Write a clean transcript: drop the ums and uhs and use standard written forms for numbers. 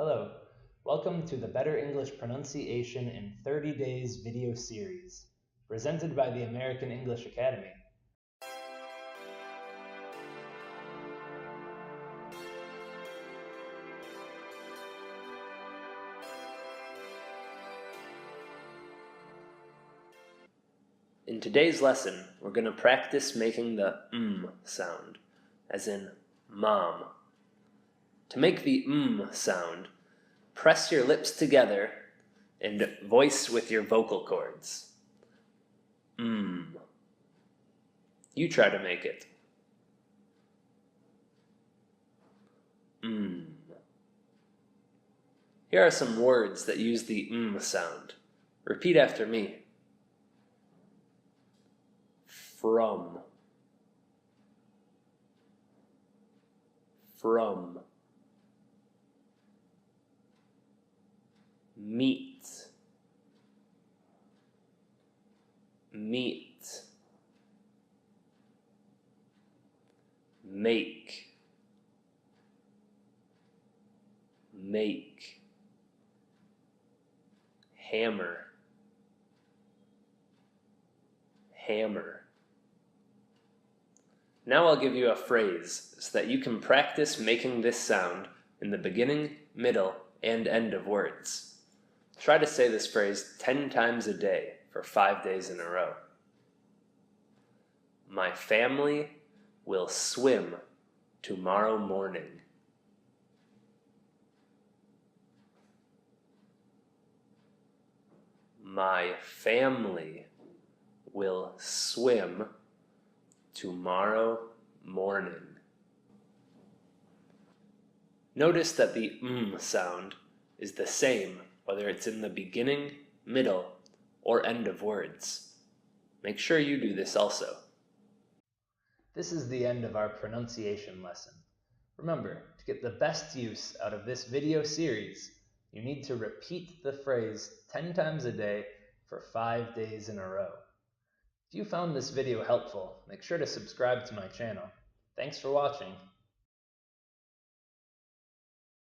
Hello, welcome to the Better English Pronunciation in 30 Days video series, presented by the American English Academy. In today's lesson, we're going to practice making the sound, as in mom. To make the sound, press your lips together and voice with your vocal cords. You try to make it. Here are some words that use the sound. Repeat after me. From, meet, make, hammer, Now I'll give you a phrase so that you can practice making this sound in the beginning, middle, and end of words. Try to say this phrase 10 times a day for 5 days in a row. My family will swim tomorrow morning. My family will swim tomorrow morning. Notice that the sound is the same whether it's in the beginning, middle, or end of words. Make sure you do this also. This is the end of our pronunciation lesson. Remember, to get the best use out of this video series, you need to repeat the phrase 10 times a day for 5 days in a row. If you found this video helpful, make sure to subscribe to my channel. Thanks for watching.